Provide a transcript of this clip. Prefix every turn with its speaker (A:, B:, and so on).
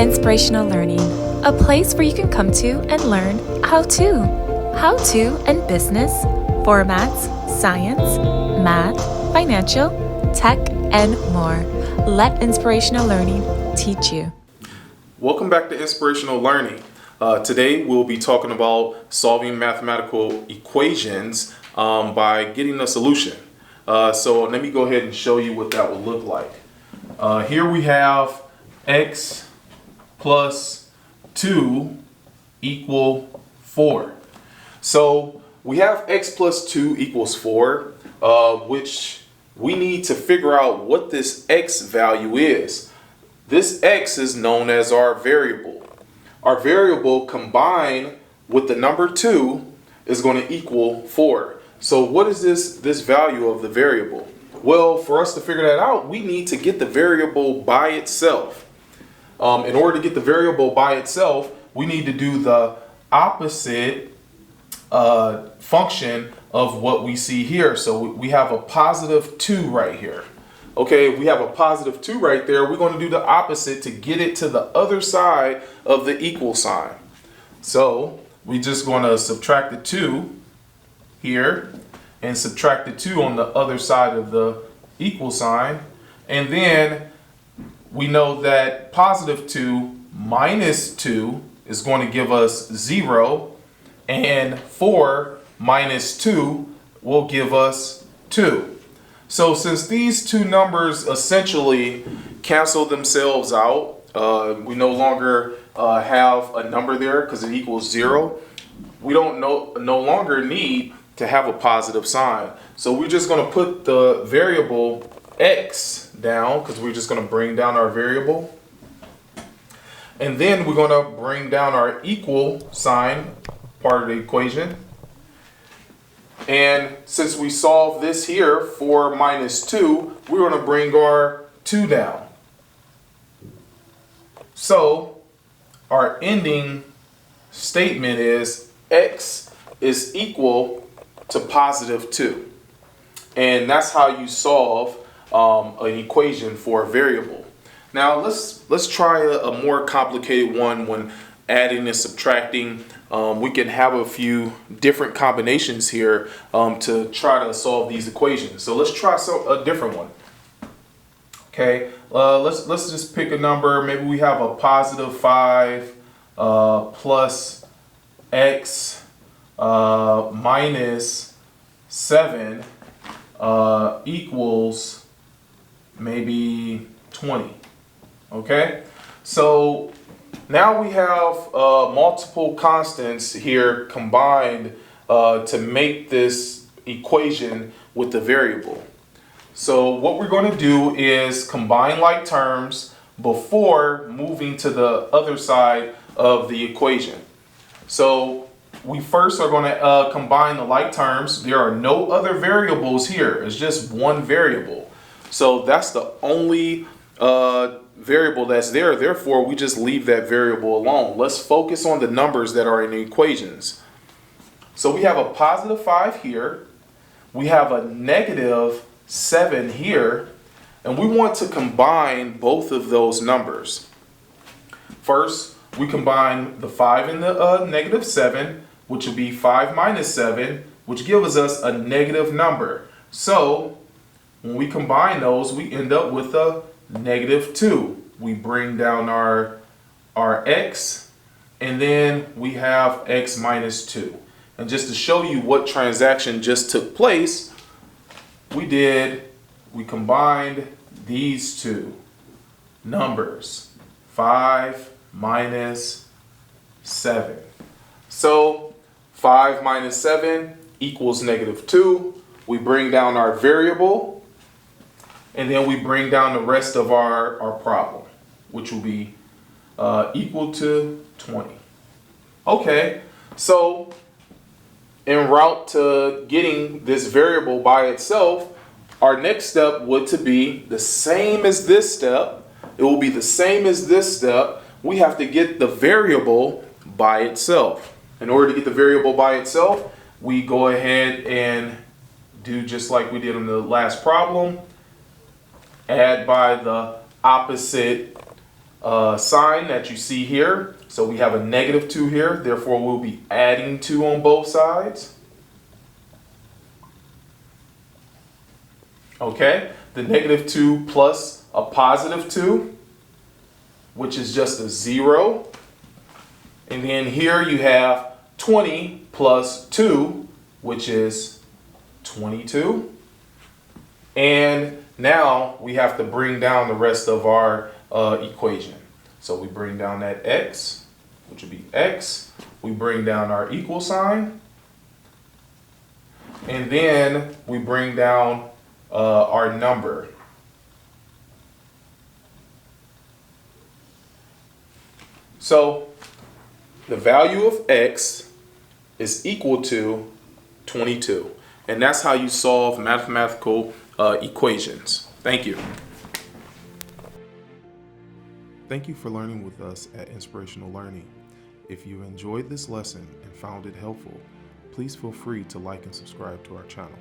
A: Inspirational Learning, a place where you can come to and learn how to in business, formats, science, math, financial, tech, and more. Let Inspirational Learning teach you.
B: Welcome back to Inspirational Learning. Today we'll be talking about solving mathematical equations by getting a solution. So let me go ahead and show you what that would look like. Here we have x plus 2 equal 4. So we have x plus 2 equals 4, which we need to figure out what this x value is. This x is known as our variable. Our variable combined with the number 2 is going to equal 4. So what is this value of the variable? Well, for us to figure that out, we need to get the variable by itself. In order to get the variable by itself, we need to do the opposite function of what we see here. So we have a positive 2 right here. Okay, we have a positive 2 right there. We're going to do the opposite to get it to the other side of the equal sign. So we're just going to subtract the 2 here and subtract the 2 on the other side of the equal sign. And then we know that positive 2 minus 2 is going to give us 0, and 4 minus 2 will give us 2. So since these two numbers essentially cancel themselves out, we no longer have a number there because it equals 0. We don't no longer need to have a positive sign. So we're just going to put the variable x down because we're just going to bring down our variable. And then we're going to bring down our equal sign part of the equation. And since we solve this here, 4 minus 2, we're going to bring our 2 down. So our ending statement is x is equal to positive 2. And that's how you solve an equation for a variable. Now let's try a more complicated one when adding and subtracting. We can have a few different combinations here to try to solve these equations. So let's try a different one. Okay, let's just pick a number. Maybe we have a positive 5 plus x minus 7 equals maybe 20. Okay, so now we have multiple constants here combined to make this equation with the variable. So what we're going to do is combine like terms before moving to the other side of the equation. So we first are going to combine the like terms. There are no other variables here. It's just one variable. So that's the only variable that's there. Therefore, we just leave that variable alone. Let's focus on the numbers that are in the equations. So we have a positive 5 here. We have a negative 7 here. And we want to combine both of those numbers. First, we combine the 5 and the negative 7, which would be 5 minus 7, which gives us a negative number. So when we combine those, we end up with a negative 2. We bring down our x, and then we have x minus 2. And just to show you what transaction just took place, we combined these two numbers, 5 minus 7. So 5 minus 7 equals negative 2. We bring down our variable, and then we bring down the rest of our problem, which will be equal to 20. Okay, so en route to getting this variable by itself, our next step would to be the same as this step. It will be the same as this step. We have to get the variable by itself. In order to get the variable by itself, we go ahead and do just like we did in the last problem. Add by the opposite sign that you see here. So we have a -2 here, therefore we'll be adding 2 on both sides. Okay, the -2 plus a +2, which is just a 0. And then here you have 20 plus 2, which is 22. And now we have to bring down the rest of our equation. So we bring down that x, which would be x. We bring down our equal sign. And then we bring down our number. So the value of x is equal to 22. And that's how you solve mathematical equations. Thank you. Thank you for learning with us at Inspirational Learning. If you enjoyed this lesson and found it helpful, please feel free to like and subscribe to our channel.